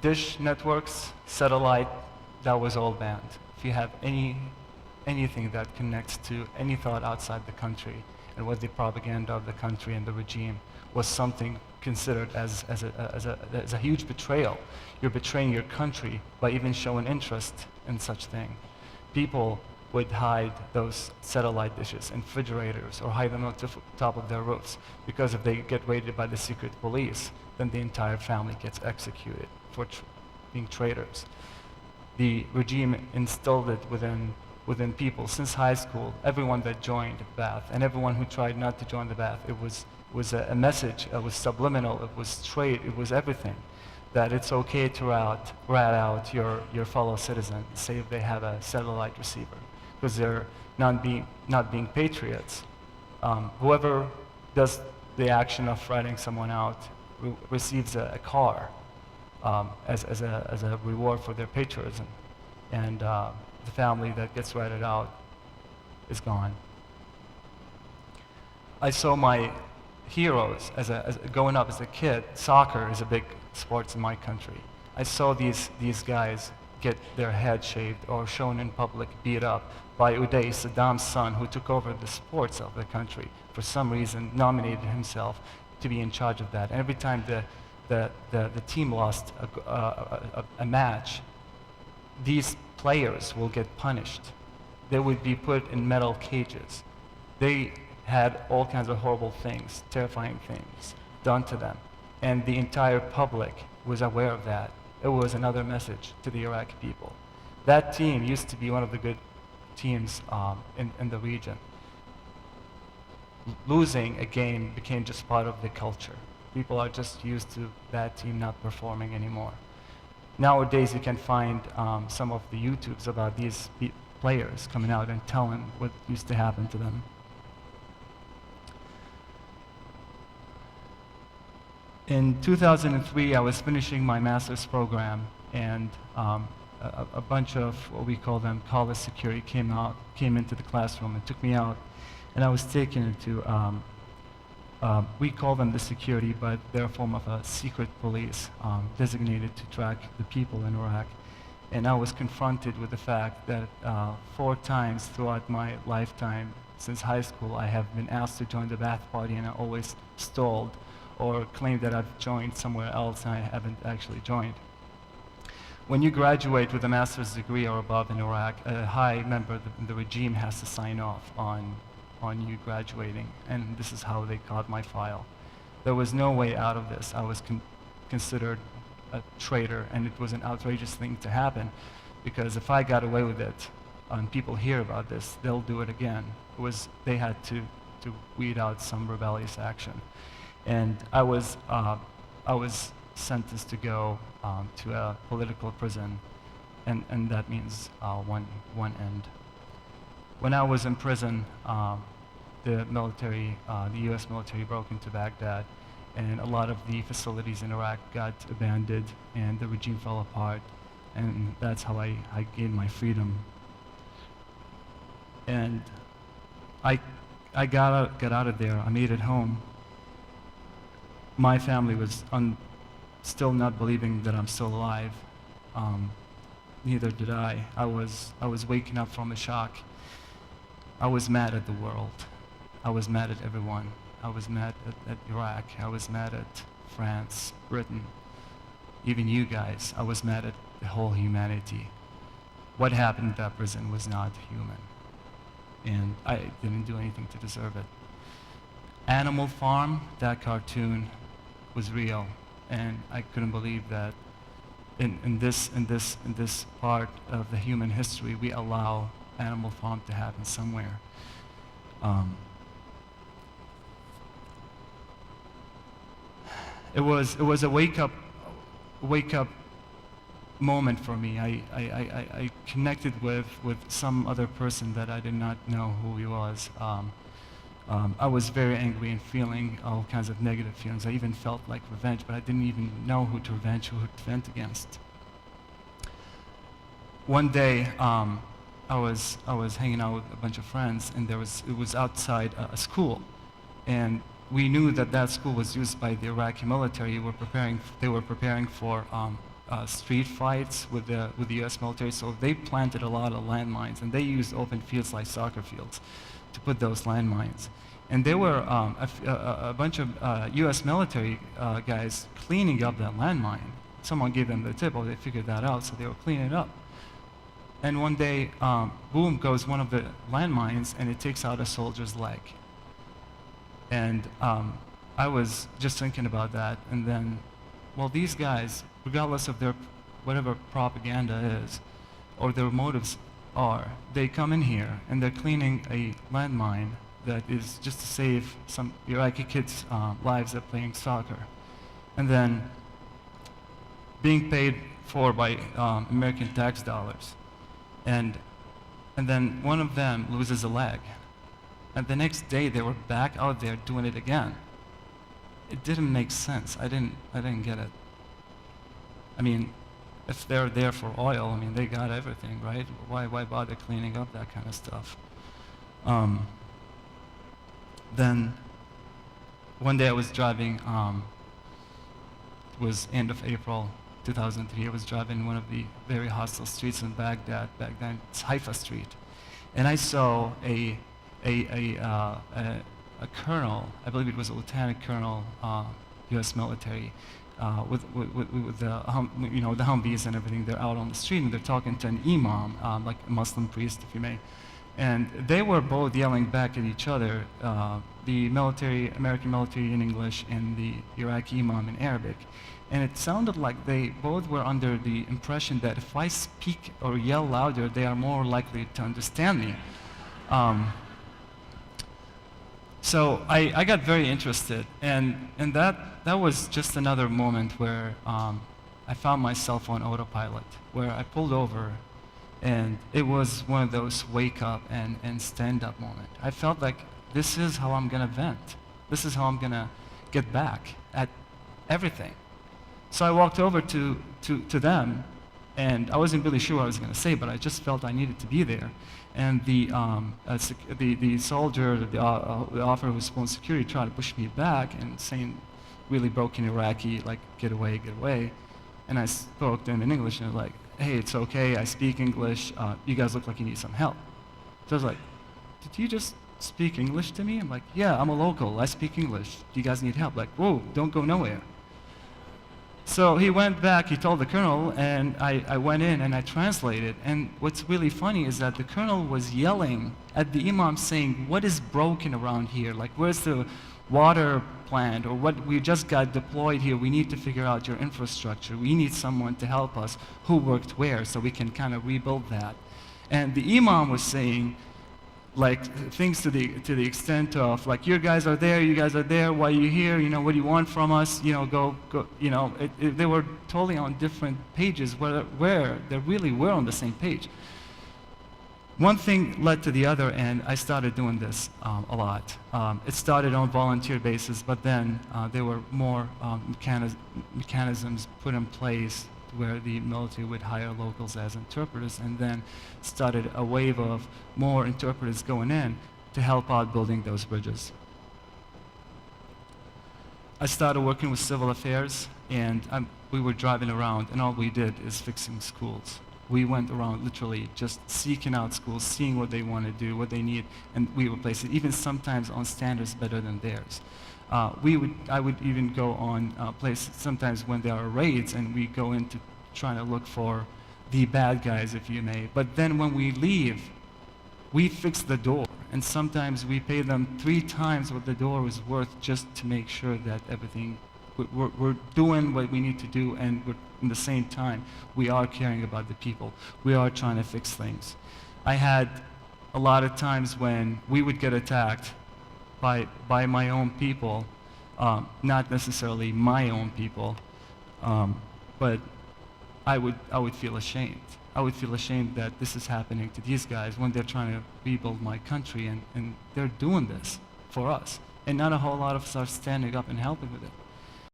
dish networks, satellite, that was all banned. If you have anything that connects to any thought outside the country and what the propaganda of the country and the regime was something considered as a huge betrayal. You're betraying your country by even showing interest in such thing. People would hide those satellite dishes in refrigerators or hide them on the top of their roofs, because if they get raided by the secret police, then the entire family gets executed for being traitors. The regime instilled it within people since high school. Everyone that joined Ba'ath and everyone who tried not to join the Ba'ath, it was a message. It was subliminal. It was straight. It was everything. That it's okay to rat out your fellow citizen, say if they have a satellite receiver, because they're not being patriots. Whoever does the action of ratting someone out receives a car as a reward for their patriotism, and the family that gets ratted out is gone. I saw my heroes growing up as a kid. Soccer is a big sport in my country. I saw these guys get their head shaved or shown in public beat up by Uday, Saddam's son, who took over the sports of the country. For some reason, nominated himself to be in charge of that. And every time the team lost a match, these players will get punished. They would be put in metal cages. They had all kinds of horrible things, terrifying things done to them. And the entire public was aware of that. It was another message to the Iraqi people. That team used to be one of the good teams in the region. Losing a game became just part of the culture. People are just used to that team not performing anymore. Nowadays, you can find some of the YouTubes about these players coming out and telling what used to happen to them. In 2003, I was finishing my master's program, and a bunch of what we call them college security came into the classroom and took me out, and I was taken into, we call them the security, but they're a form of a secret police designated to track the people in Iraq. And I was confronted with the fact that 4 times throughout my lifetime since high school, I have been asked to join the Ba'ath Party, and I always stalled or claimed that I've joined somewhere else and I haven't actually joined. When you graduate with a master's degree or above in Iraq, a high member of the regime has to sign off on you graduating, and this is how they caught my file. There was no way out of this. I was considered a traitor, and it was an outrageous thing to happen, because if I got away with it and people hear about this, they'll do it again. They had to weed out some rebellious action. And I was sentenced to go to a political prison, and that means one end. When I was in prison, the U.S. military broke into Baghdad, and a lot of the facilities in Iraq got abandoned, and the regime fell apart, and that's how I gained my freedom. And I got out of there. I made it home. My family was still not believing that I'm still alive. Neither did I. I was waking up from a shock. I was mad at the world. I was mad at everyone. I was mad at Iraq. I was mad at France, Britain, even you guys. I was mad at the whole humanity. What happened in that prison was not human, and I didn't do anything to deserve it. Animal Farm, that cartoon was real, and I couldn't believe that in this part of the human history we allow Animal Farm to happen somewhere. It was a wake up moment for me. I connected with some other person that I did not know who he was. I was very angry and feeling all kinds of negative feelings. I even felt like revenge, but I didn't even know who to revenge, who to vent against. One day, I was hanging out with a bunch of friends, and it was outside a school, and we knew that school was used by the Iraqi military. They were preparing for street fights with the U.S. military, so they planted a lot of landmines, and they used open fields like soccer fields to put those landmines. And there were a bunch of U.S. military guys cleaning up that landmine. Someone gave them the tip, oh, they figured that out, so they were cleaning it up. And one day, boom goes one of the landmines, and it takes out a soldier's leg. And I was just thinking about that, and then, well, these guys, regardless of their whatever propaganda is, or their motives are, they come in here and they're cleaning a landmine that is just to save some Iraqi kids' lives that are playing soccer. And then being paid for by American tax dollars. And then one of them loses a leg. And the next day they were back out there doing it again. It didn't make sense. I didn't get it. I mean, if they're there for oil, I mean, they got everything, right? Why bother cleaning up that kind of stuff? Then one day I was driving, it was end of April 2003. I was driving one of the very hostile streets in Baghdad. Back then, it's Haifa Street. And I saw a colonel, I believe it was a lieutenant colonel, U.S. military, with the the Humvees and everything. They're out on the street and they're talking to an imam, like a Muslim priest, if you may. And they were both yelling back at each other, the military, American military in English, and the Iraqi imam in Arabic. And it sounded like they both were under the impression that if I speak or yell louder, they are more likely to understand me. So I got very interested, and that was just another moment where I found myself on autopilot, where I pulled over, and it was one of those wake up and stand up moment. I felt like this is how I'm gonna vent. This is how I'm gonna get back at everything. So I walked over to them, and I wasn't really sure what I was gonna say, but I just felt I needed to be there. And the soldier, the officer who was supposed to security, tried to push me back and saying really broken Iraqi, like, get away, get away. And I spoke to him in English, and I was like, hey, it's okay, I speak English, you guys look like you need some help. So I was like, did you just speak English to me? I'm like, yeah, I'm a local, I speak English. Do you guys need help? Like, whoa, don't go nowhere. So he went back, he told the colonel, and I went in and I translated. And what's really funny is that the colonel was yelling at the imam saying, what is broken around here? Like, where's the water plant? Or what, we just got deployed here, we need to figure out your infrastructure. We need someone to help us who worked where so we can kind of rebuild that. And the imam was saying, like, things to the extent of, like, you guys are there, why are you here, what do you want from us, go, they were totally on different pages where they really were on the same page. One thing led to the other, and I started doing this a lot. It started on volunteer basis, but then there were more mechanisms put in place where the military would hire locals as interpreters, and then started a wave of more interpreters going in to help out building those bridges. I started working with civil affairs, and we were driving around, and all we did is fixing schools. We went around literally just seeking out schools, seeing what they want to do, what they need, and we replaced it, even sometimes on standards better than theirs. I would even go on places sometimes when there are raids, and we go into trying to look for the bad guys, if you may. But then when we leave, we fix the door, and sometimes we pay them 3 times what the door was worth just to make sure that everything, we're doing what we need to do, and in the same time, we are caring about the people. We are trying to fix things. I had a lot of times when we would get attacked by my own people, not necessarily my own people, but I would feel ashamed. I would feel ashamed that this is happening to these guys when they're trying to rebuild my country, and they're doing this for us. And not a whole lot of us are standing up and helping with it.